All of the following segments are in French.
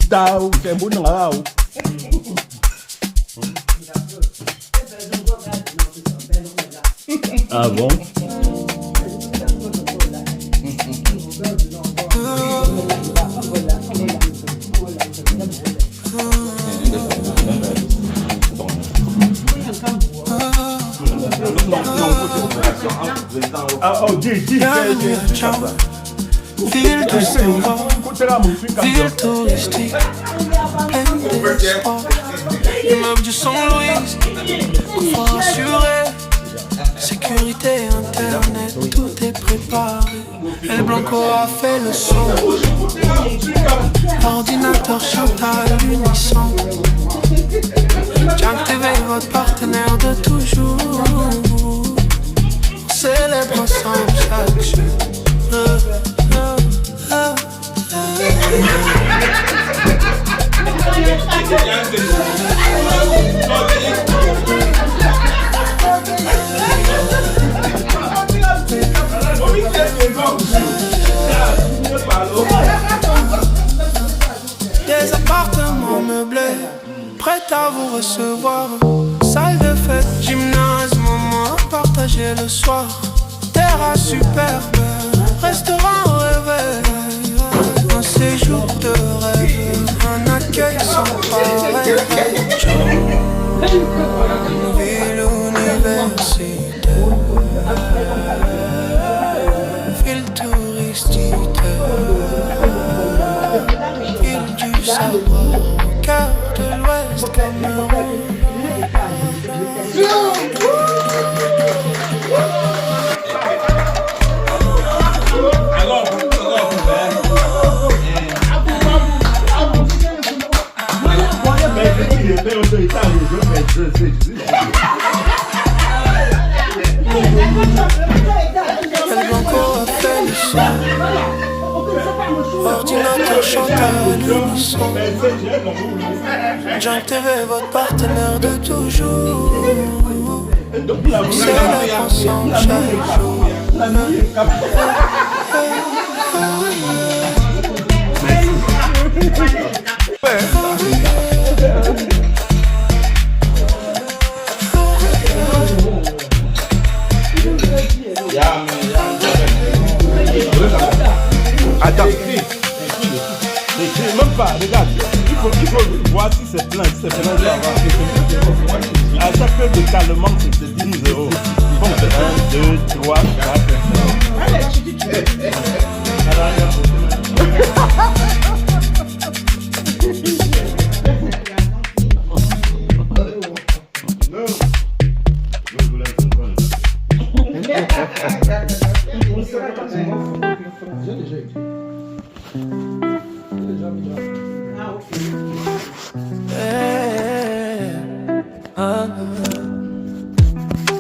Tao, c'est bon là. Ah bon? Ah, oh, dis, ville de savoir, ville touristique, pleine d'espoir. Immeuble du Saint-Louis, confort assuré, sécurité, internet, tout est préparé. El Blanco a fait le son, ordinateur chante à l'unisson. Jam TV, votre partenaire de toujours. On célèbre ensemble chaque jour. Des appartements meublés, prêts à vous recevoir. Salle de fête, gymnase, moment à partager le soir. Terrasse superbe, restaurant au réveil. Un séjour de rêve, un accueil sans pareil. Ville universitaire, ville touristique, ville du savoir, cœur de l'Ouest Cameroun. El Blanco a fait le son, ordinateur chante à l'unisson. Jam TV, votre partenaire de toujours. On célèbre ensemble chaque jour. Attends, écris même pas, regarde, il faut voir si c'est plein, ça va. À chaque heure de calmement, c'est 10 €. Bon, 1, 2, 3, 4,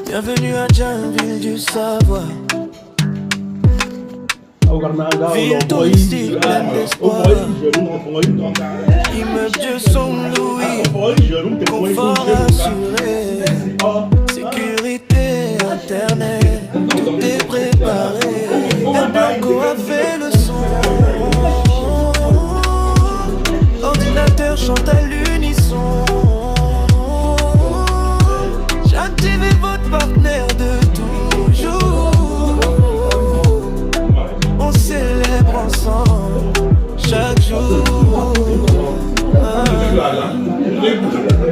Bienvenue à Jam, ville du savoir. Ville touristique pleine d'espoir. Immeuble de Saint-Louis, confort assuré, sécurité, internet, tout est préparé. El Blanco a fait le son, ordinateur chante à l'unisson. J'active votre partenaire de toujours. On célèbre ensemble chaque jour.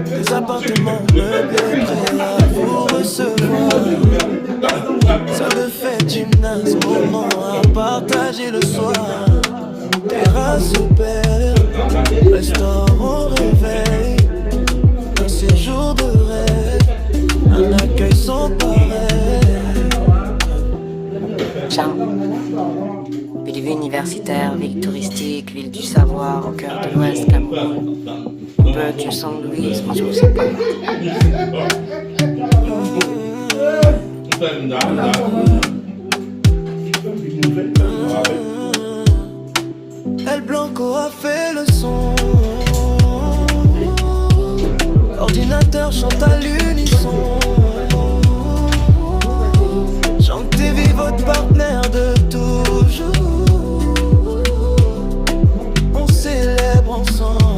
Des appartements meublés prêts à vous recevoir. Salle de fête, gymnase, moment à partager le soir. Terrasse superbe, restaurant réveil. Un séjour de rêve, un accueil sans pareil. Jam, ville universitaire, ville touristique, ville du savoir, au cœur de l'Ouest Cameroun. Peu du Saint-Louis, moi je vous sais pas. El Blanco a fait le son, ordinateur chante à l'unisson. Jam TV, votre partenaire de toujours. On célèbre ensemble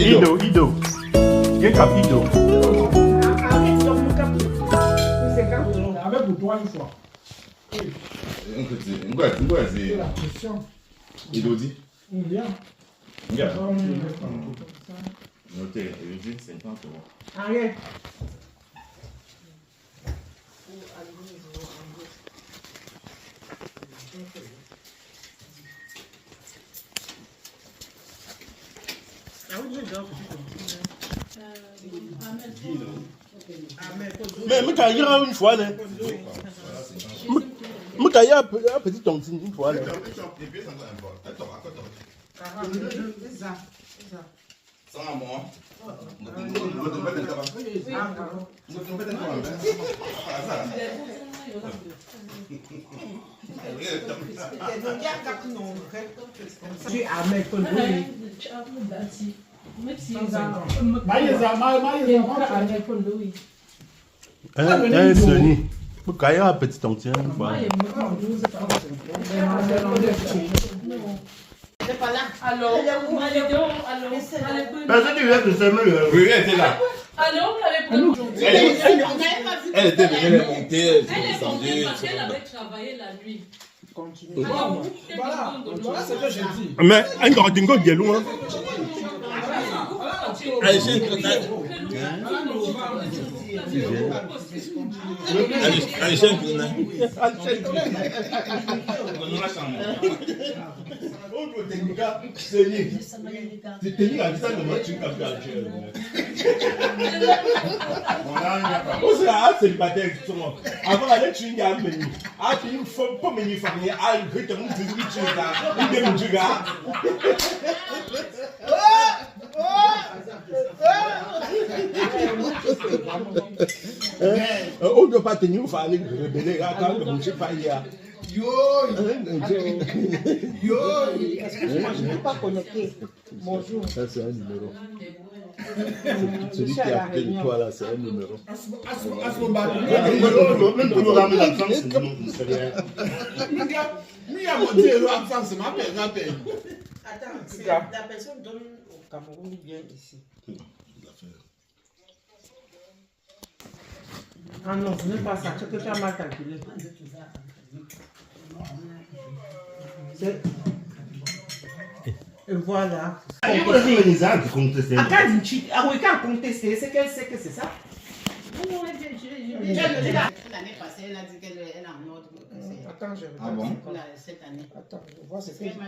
Ido. Viens cap Ido. Avec pour toi une fois. C'est la pression. Elodie. Bien. Regarde. Notez, Elodie, 50 €. Arrête. Mais je vais une fois. Je vais un petit tontine une fois. Tu Ahmed Kondoui. Sony. Je vais un petit tontine une fois. Alors, Personne qui vient de s'aimer. Oui, elle était là. alors, Elle était venue les monter. elle est montée parce qu'elle avait travaillé la nuit. Alors, Voilà ce que j'ai dit. Mais un gardien de l'eau. Avant d'aller tuer une gamme, il faut pas me faire un rythme de on ne doit pas tenir, il faut aller rebeller quand le monsieur pas hier. Yo. Excuse-moi, je ne peux pas connecter. Bonjour. Ça, c'est un numéro. Celui qui a appelé de toi là, c'est un numéro. Même pour nous ramener la France, c'est non, c'est rien. Attends, la personne donne au Cameroun vient ici. Ah non, ce n'est pas ça, c'est que tu as mal calculé. Et voilà. Il faut dire les gens qui contestent. Quand elle conteste, c'est qu'elle sait que c'est ça. L'année passée, elle a dit qu'elle est en ordre. Attends, je regarde. Ah bon? Cette année. Attends, je vois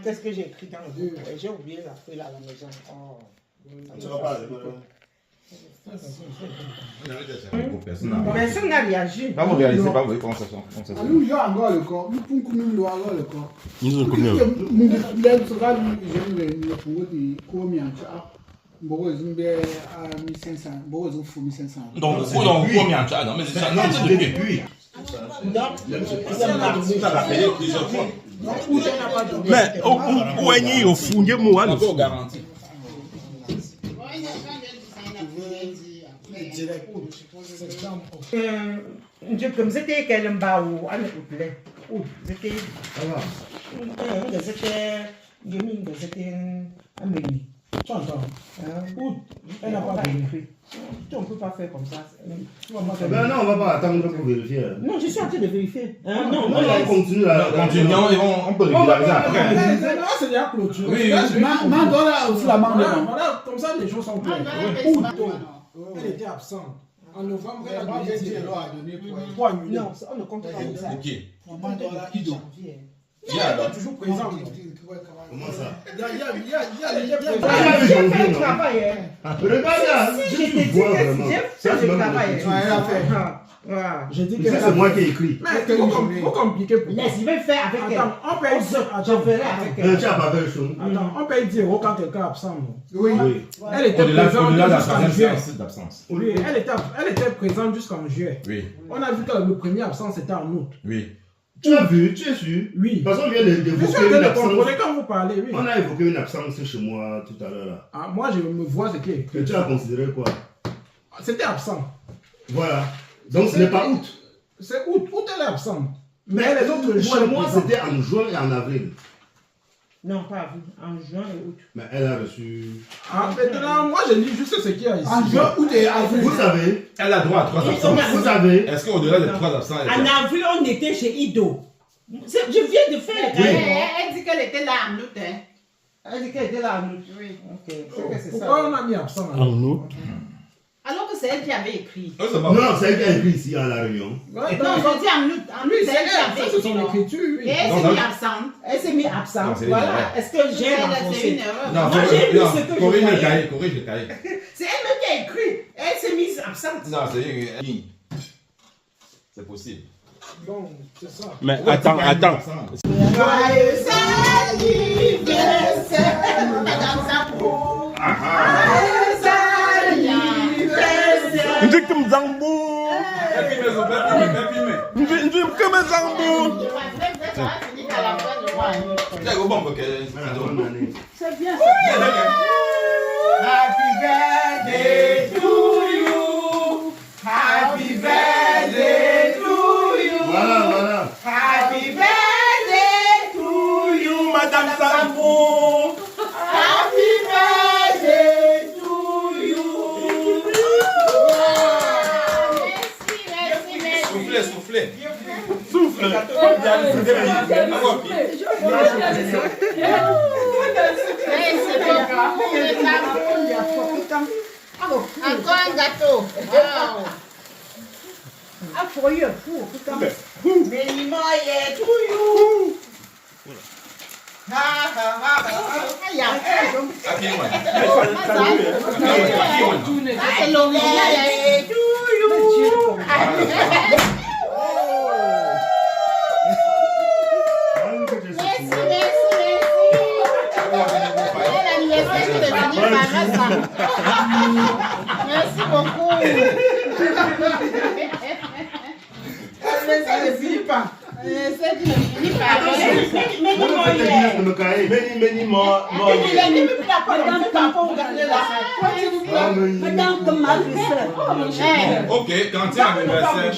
qu'est-ce que j'ai écrit dans le livre. J'ai oublié la feuille là à la maison. Oh. Tu vas pas. Personne n'a réagi. Pas vous réalisez pas, vous voyez comment ça sent. Nous, il y a encore le corps. Nous pouvons nous le voir le corps. Nous sommes combien? Nous, Donc, vous dans combien de temps? Mais c'est ça, non, c'est depuis. Ça va payer plusieurs fois. Mais où est-ce au fond de moi? D'abord garantie. Comme c'était quel mbaou, à ne plaît. Ou c'était. C'était un menu. Tu entends? Elle n'a pas vérifié. On ne peut pas faire comme ça. Ben non, on va pas attendre pour vérifier. Non, je suis en train de vérifier. Non, on continue là. Continuons, on peut régulariser après. C'est déjà clôture. Oui, aussi la main. Voilà, comme ça les choses sont claires. Elle était absente. En novembre, elle a donné 3 millions. Non, on ne compte pas comme ça. Ok. Il est toujours présent. Comment ça? Il y a travail. Regarde là, je vois vraiment. Ça, c'est le travail. J'ai dit que c'est moi qui ai écrit. Mais c'est trop compliqué pour moi. Laisse, il veut faire avec elle. Attends, on peut on peut dire quand quelqu'un est absent. Oui. Elle était présente jusqu'en juillet. Oui, elle était présente jusqu'en juillet. Oui. On a vu que le premier absent c'était en août. Oui. Tu as vu, tu es sûr? Oui. Parce qu'on vient d'évoquer une absence. Quand vous parlez, oui. On a évoqué une absence chez moi tout à l'heure. Ah, moi, je me vois ce qui est écrit. Et tu as considéré quoi? C'était absent. Voilà. Donc ce n'est pas août. C'est août. Août, elle est absente. Mais les autres jours. Chez moi, c'était en juin et en avril. Non, pas avril, en juin et août. Mais elle a reçu... Ah, maintenant, moi je dis juste ce qu'il y a ici. En juin, août et avril. Vous savez, Elle a droit à 3 absences. vous savez... Est-ce qu'au-delà des 3 absences, elle En est avril, on était chez Ido. Je viens de faire le cahier. Elle dit qu'elle était là en août. Hein. Elle dit qu'elle était là en août. Oui. Ok, c'est que c'est ça. Pourquoi on a mis absent là? Alors que c'est elle qui avait écrit. Non, c'est elle qui a écrit ici à la réunion. Non, je dis en août. En août, c'est elle qui Ça, avait c'est son écrit. écriture. Et elle s'est mise absente. Elle s'est mise absente. Non, c'est Voilà. une erreur. Est-ce que j'ai C'est une renforcé? erreur. Non, Moi, j'ai lu ce que je corrige le voyais. cahier, corrige le cahier. C'est elle-même qui a écrit. Elle s'est mise absente. Non, c'est possible. Non, c'est ça. Mais attends. Joyeux anniversaire, Madame Zappo. Joyeux anniversaire. Ndick Mzambo. Ndick Mzambo. C'est bien ça. Happy birthday to you. Happy birthday to you. Voilà. Happy birthday to you, Madame Zambo. Happy birthday to you. Merci. Soufflez. Souffle. Encore un gâteau. Wow. Ah, for you, putain. Many more years to you. Ha ha ha ha. Happy one. C'est l'oreille to you. Merci beaucoup. Ça ne finit pas. Ça ne finit pas. Ok, quand il y a un anniversaire.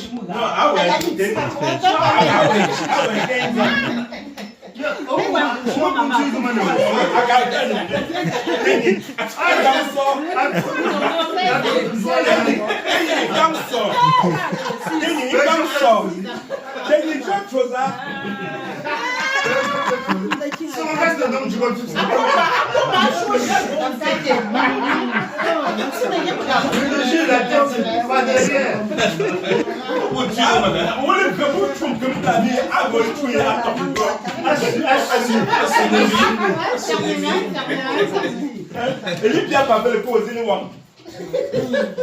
Il bien pas fait le poser les wangs.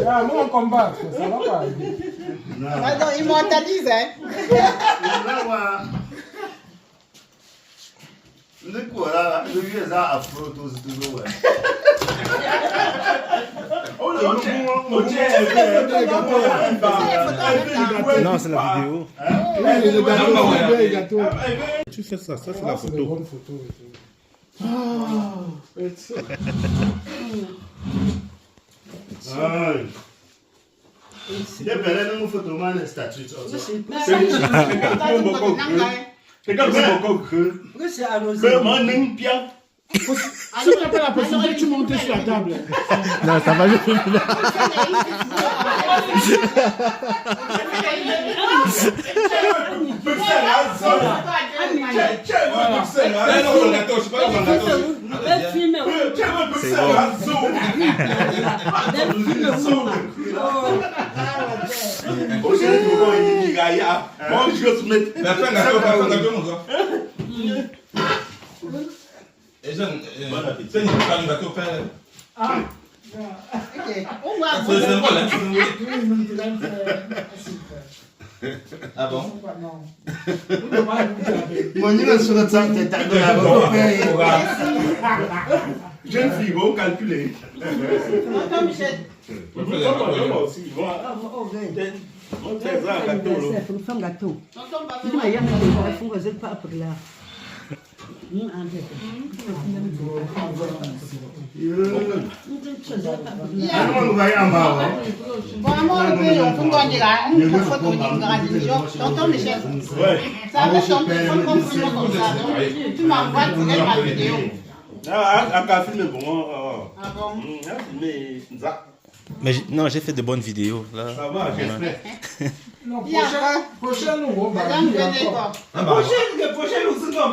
Ah, moi on combat, ça va pas. Attends, immortalise, hein. Non, c'est la vidéo. Le gâteau. Tu fais ça, c'est Ah, la c'est des photo. bonnes photos et tout. Il est bel et non photo man statut. C'est arrosé. Si tu n'as pas la possibilité, tu montes sur la table. Non, ça va juste. C'est une gâteau fait. C'est symbole, hein, ah bon? Jeune fille, vous calculez. Vraiment, le pays, on peut voir une photo d'une gradation. Tonton Michel, ça va chanter comme ça. Tu m'envoies ma vidéo. Ah, film bon. Ah bon? Mais non, j'ai fait de bonnes vidéos. Là. Ça va, j'espère. Non, prochain, nous, on va Madame, venez quoi? Prochaine, nous sommes en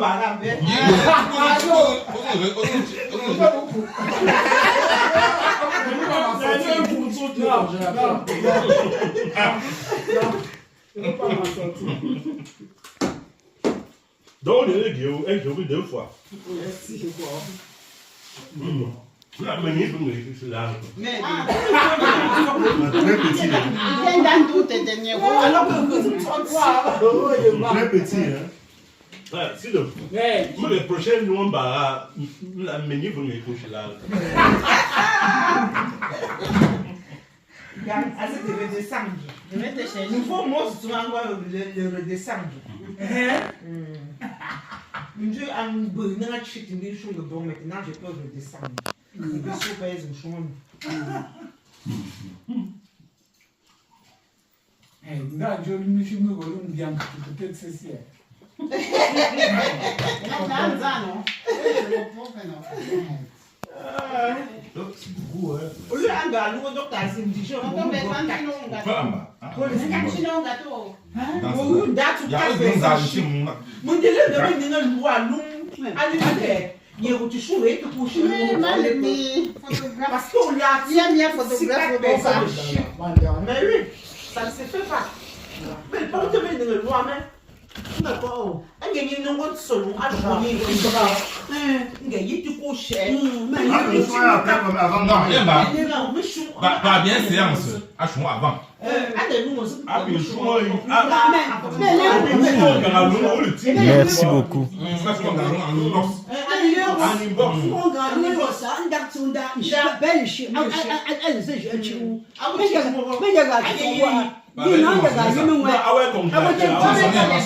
Donc, on est Guillaume, elle joue 2 fois. Merci. La manière dont je là. Mais, Très petit. il vient dans tout tes derniers mots. Alors que vous êtes Très petit. Si le prochain, nous, on va la manière dont je couche là. assez de redescendre. Je vais te chercher. Il faut moi souvent le redescendre. Je un bonheur chute une chose de bon maintenant je peux redescendre. Il veut se faire une chose. Là, je me suis mis au bien, peut-être c'est ça. Non, dans ça, non. C'est beaucoup, hein. Au lieu d'un gars, l'eau docteur c'est une chose. On tombe quand tu n'as gâteau. Ou date ou café. Mon délai de venir le loi long. Allez, il y a tu chouette tu couches. Mais malami, photographe. Parce qu'on l'a Il y a bien photographe pour ça. Mais oui, ça ne se fait pas. Mais pas te venir le loi, mais. D'accord. Un gagné non bon solo, à journée. Un gagné tu couches. Avant, Non, rien va. Mais chou. Pas bien séance. Achons avant. Merci beaucoup.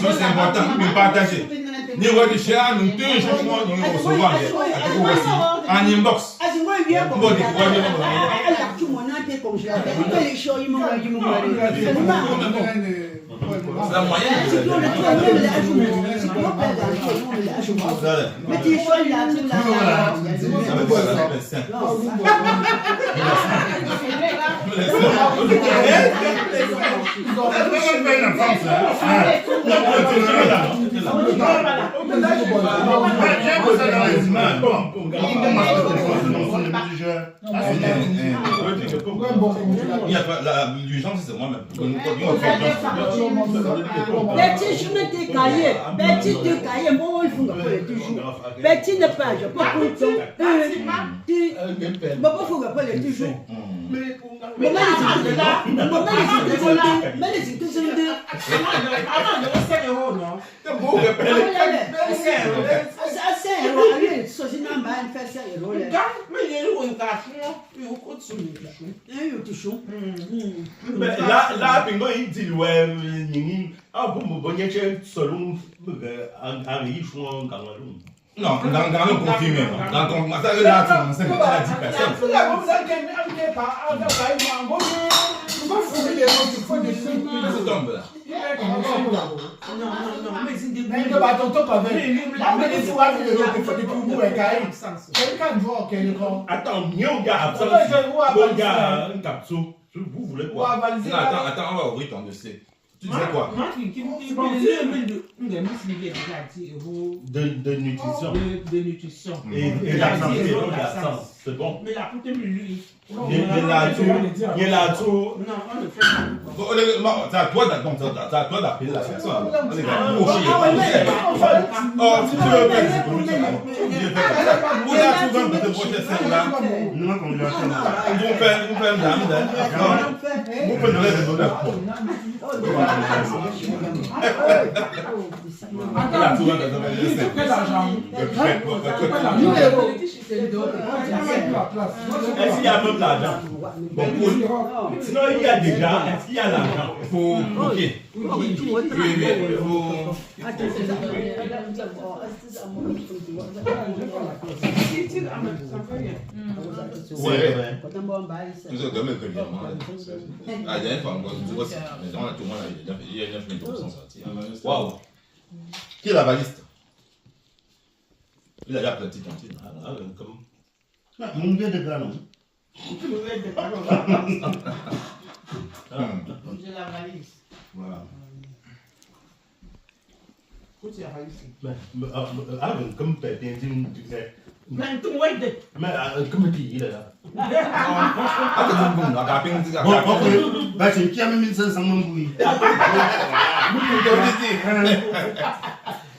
C'est important de partager. Ni wadi share nous deux jours nous recevoir en inbox. La moyenne. L'urgence, c'est moi-même. Betty, je me décaillais. Betty, te caillais. Moi, il faut que je toujours. Betty ne pas, je peux pas. Papa, il faut que je toujours. Mais là, Pingo, il dit, ouais, ah, bon, bon, il y a selon un riche ou un cameroun. Non, dans le confirmé. Dans ton massage là, c'est 10 personnes. Attends, il y a un gars absent. Un gars, un capsule. Vous voulez quoi? Attends, on va ouvrir ton dossier. Tu disais quoi? De nutrition. De nutrition. Et l'absence. C'est bon. Mais la poudre de lui. Il y a là tout. Non, on le fait pas. C'est à toi d'appeler la personne. Oh, si tu veux faire Quel argent? Est-ce qu'il y a même l'argent? Sinon, il y a déjà. Est-ce qu'il y a l'argent? Il faut. Ok. Waouh. Qui est la valiste? Il a déjà planté tantôt. Mon vieux de gars, non? J'ai la valise. Voilà. Où tu as valise? Comme tu sais. Mais tout le monde est. Mais comme tu dis, là. Bon, ok. Bah, c'est qui a mis 1500 oui.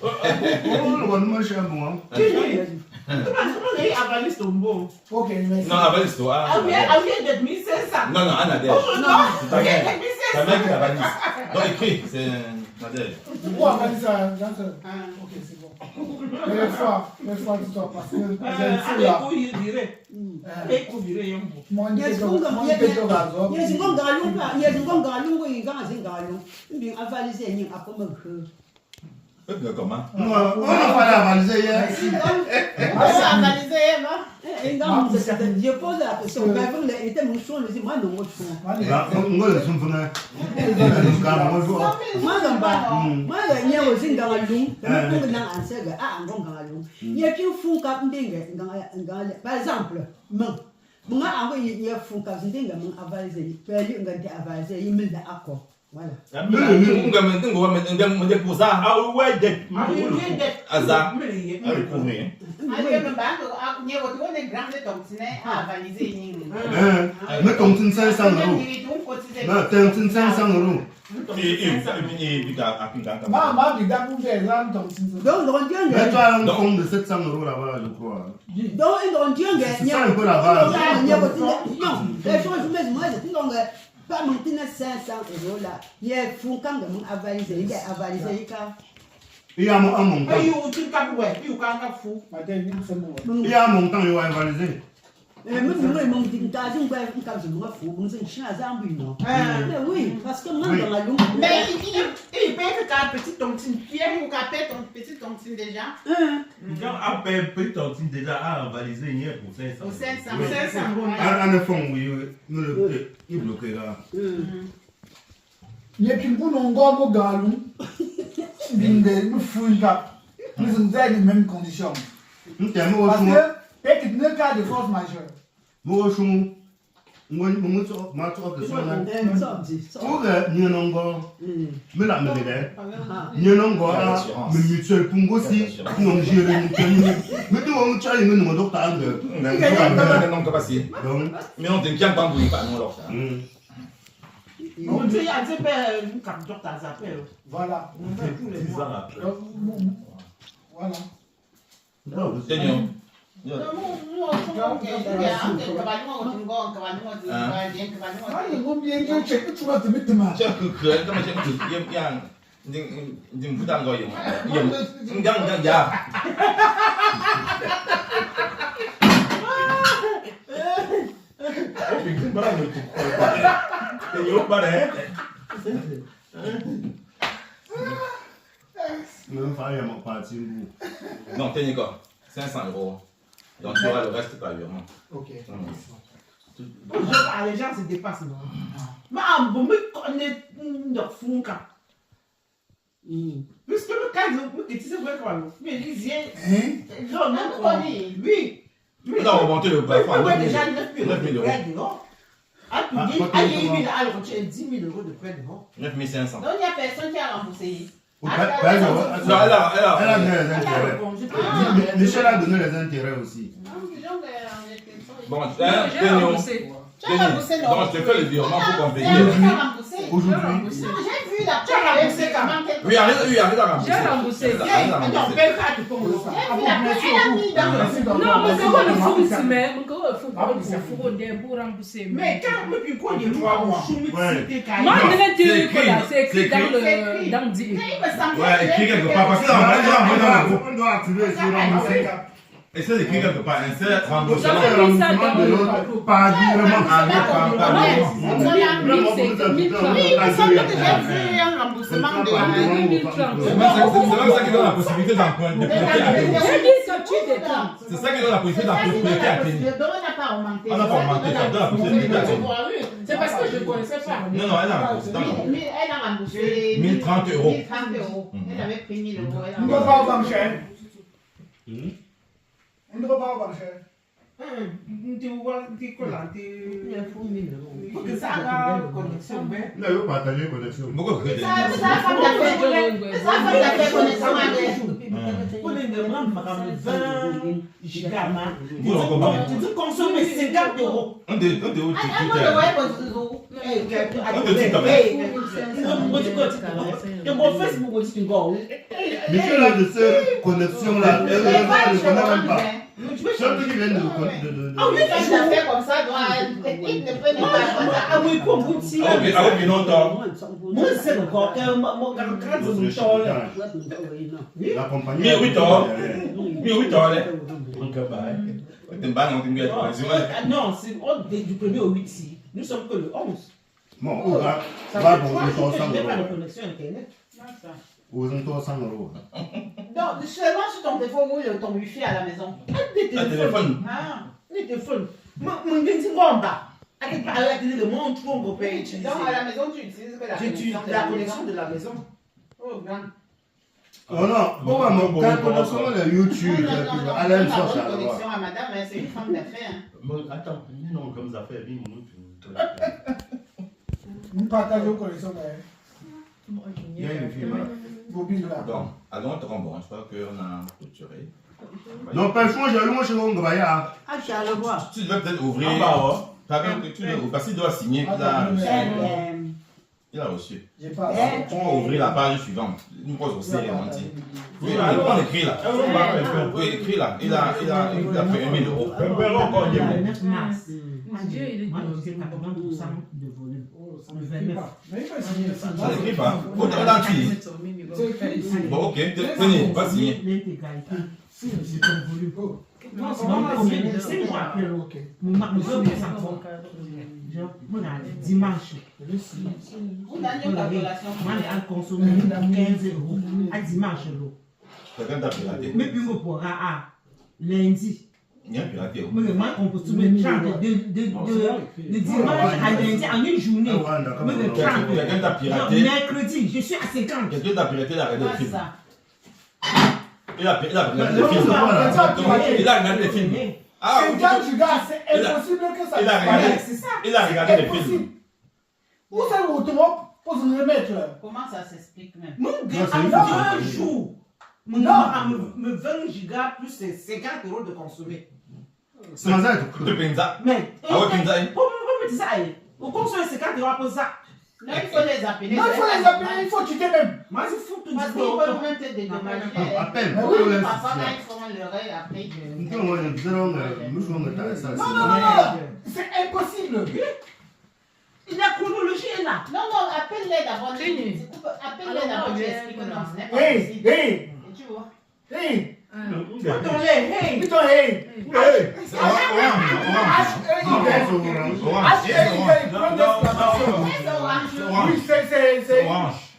Oh, moi, je suis moi. Et avalise ton bon. Ok, merci. Non, avalise toi. Ah oui, d'être 1500. Non, Anadèle. Oh non, Ta mère. d'être Ta 1500. mère qui avalise. Non, écrit, c'est Anadèle. Pourquoi on va dire ça, Janssen? Ok, c'est bon. Mais les fois, tu dois parce que j'ai un fou là. Moi, je Yes, suis kung dans yes, kung galung pa, yes, kung galung ko yung kasi galung. Hindi avalise yung ako maghe. Comment? Non, on n'a pas la valise hier. On va analyser, non? Je pose la question, mais vous était mon choix, mais moi non, moi je On va le son faire. moi le nya wo sing galung, mais pour na answer ah ngon galung. Il qui font cap ndinga par exemple, mon a il font cap ndinga mon avalise, peli ngante avalise, il me da accord. Voilà. Azar. Mais ton 500 €. Non, ton 500 €. Maman, il a pour des âmes comme ça. Donc, Mais tu as un compte de 700 € là-bas, je crois. donc, C'est ça un peu la base. non, les choses, moi, je dis pas monter 500 € là. Il y a fou quand mon avalisé, il a avalisé Il y a un montant. Il Il y a un montant, il va valider. Oui, parce que moi, dans la longue. Mais il paye que ta petite tontine. Pierre, ou qu'à payer ton petite tontine déjà. Quand on paye petite tontine déjà à valiser hier pour 500. Pour 500. En effet, oui, il bloquera. Il y a qui pour nous go galou. Nous fouille pas. Nous sommes dans les mêmes conditions. Parce que et que ne cas de force majeure. Moi, je suis moi, Voilà. Non, t'es Nico, 500 €. Donc tu auras le reste par virement. Ok. Les gens se dépassent, non? Mais on me connaît notre fou. Puisque le cas de tu sais quoi, mais il disait. Non, non, oui. On a remonté le plafond. Oui, déjà 9 000 €. Ah, tu dis, alors tu as 10 000 € de prêt devant. 9 500. Donc il n'y a personne qui a remboursé. Elle a donné les intérêts. Michel a donné les intérêts aussi. Bon, tu as remboursé. Donc je te fais le virement pour qu'on paye. Aujourd'hui. J'ai vu la tu as remboursé comment? Oui, arrive à rembourser. J'ai remboursé. Non, mais c'est quoi le fou? Mais quand depuis quoi il y a 3 mois, c'est écrit dans le Ouais, écrit quelque part. Parce que là, on doit activer sur rembourser. Essaye d'écrire quelque part. Insère remboursement de l'autre. Pas virement. Oui, il me semble que j'ai vu un remboursement de 2030. C'est ça qui donne la possibilité d'emprunter. C'est ça qui donne la possibilité d'emprunter à Kenny. Le domaine n'a pas augmenté. On n'a pas augmenté, ça donne la possibilité à Kenny. C'est parce que je ne connaissais pas. Non, elle a remboursé. Elle a remboursé 1030 euros. 1030 euros. Elle avait pris 1000 euros. On ne va pas au banque cher. On ne va pas au banque cher. Tu vois, tu collantes. Il a fou 1000 euros. Faut que ça a connexion. Là, il faut partager connexion. Pourquoi que Ça a femme d'affaires connexion avec. Pour les demandes, 20 gigas. Pour le comment? Tu consommes 50 euros. On dit où tu Michel a de ces connexions-là. Elle ne connaît même pas. Ceux qui viennent de. Ah oui, femme d'affaires comme ça doit. Il ne peut pas. Ah oui, pour Bouti. Ah oui, longtemps. Moi, c'est encore que mon grand-père de mon chol. La compagnie. Mais 8 ans. Mais 8 ans, là. Non, c'est du 1er au 8. Nous sommes que le 11. Bon, on va pour pas 200 de euros. connexion Internet. Aux 300 euros. Non, seulement sur ton téléphone ou ton wifi à la maison. Des téléphones. Ah, des téléphones. Mon petit bomba. Avec le monde, tout on peut utiliser. Donc à la maison, tu utilises que la connexion de la maison. Oh, grand. Oh non, bon, quand on sort le YouTube, elle aime ça, ça. Connexion à madame, c'est une femme d'affaires. Attends, non, comme ça fait 10 minutes. Nous partageons connexion avec. Il y a une fille, voilà. Donc, allons te remboursement. Je crois qu'on a clôturé. Donc, pas le choix, j'ai loin chez vous, on va y aller. Ah, je vais le voir. Tu dois peut-être ouvrir. Parce qu'il doit signer. Il a reçu. J'ai pas. Tu peux ouvrir la page suivante. Une pause aussi remonter. Oui, on écrit là. Oui, écrit là. Il a pris 1 000 euros. Le 9 mars. Dieu, il est de 80% de volume. Le 29. Ça n'écrit pas. Où t'as fini? Bon, ok. Tenez, pas signé. L'intégralité. C'est ton volume. Non, c'est pas combien. C'est moi qui l'ai. Mon dimanche. Moi, j'ai consommé 15 euros. À dimanche. Quelqu'un t'a piraté. Mais puis, on pourra à lundi. Il y a piraté. Mais on peut se mettre 30 de dimanche à lundi en une journée. Quelqu'un t'a piraté. Mercredi, je suis à 50. Quelqu'un t'a piraté, il a regardé le film. Il a regardé les films. Ah, c'est quand tu gars, c'est impossible que ça. Il a regardé les films. Où c'est le retour pour se remettre? Comment ça s'explique même? Mon gars, en 2 jours, me 20 gigas plus 50 euros de consommer. C'est ça. Mais, pourquoi me dire ça? Vous consommez 50 euros pour ça. Non, il faut les appeler. Non, il faut les appeler, il faut quitter même. Moi, je fous tout parce qu'ils peuvent même te dédommager. À peine. Parfois, quand ils font l'oreille, après. Non, c'est impossible. La chronologie est là. Non, appelle-les d'abord. Appelle-les d'abord, tu expliques non, ce n'est pas possible. Hey! Tu vois? Hey!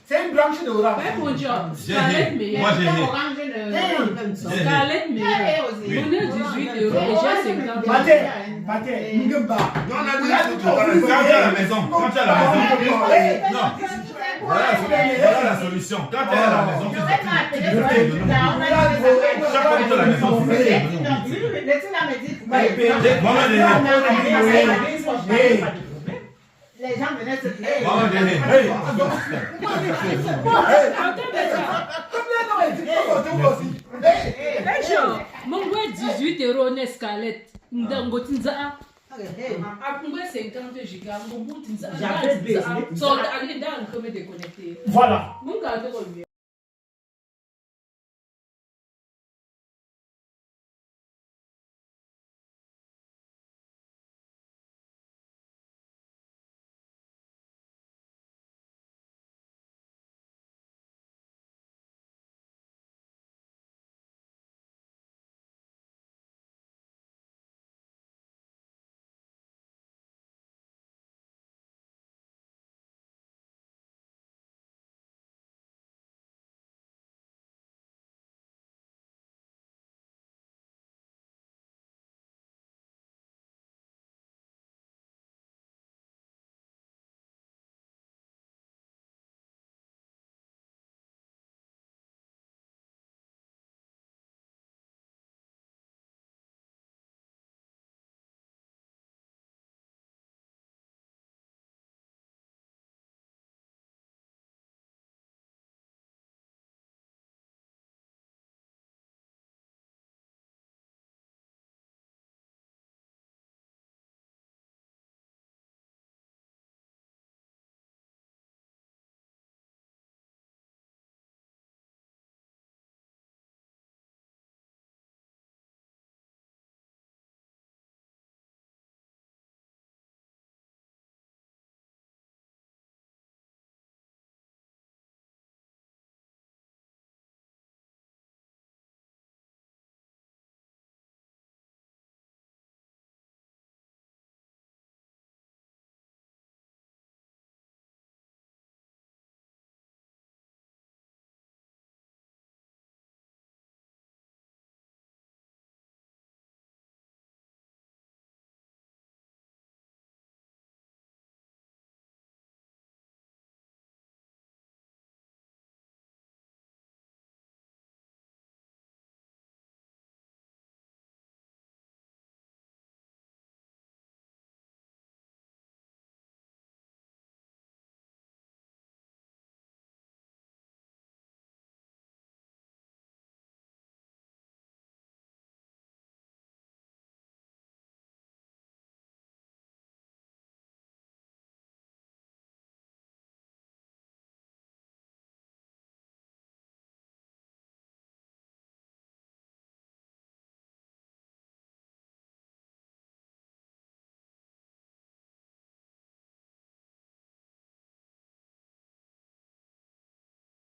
C'est une branche d'orange. Ouais, mon job. Scarlett meilleure. Moi, j'ai Scarlett meilleure. On est 18 euros et j'ai 50 euros. Maté, Ngamba. Non, on a dit quand tu es à la maison. Quand tu es à la maison. Non. Voilà la solution. Quand tu es à la maison, tu fais chaque fois que tu es à la maison, tu fais. Les gens venaient se plaindre. Mon gars, 18 euros en escalette. Ndangotinza. Après 50 gigas, mon bout, Voilà. Mon gars,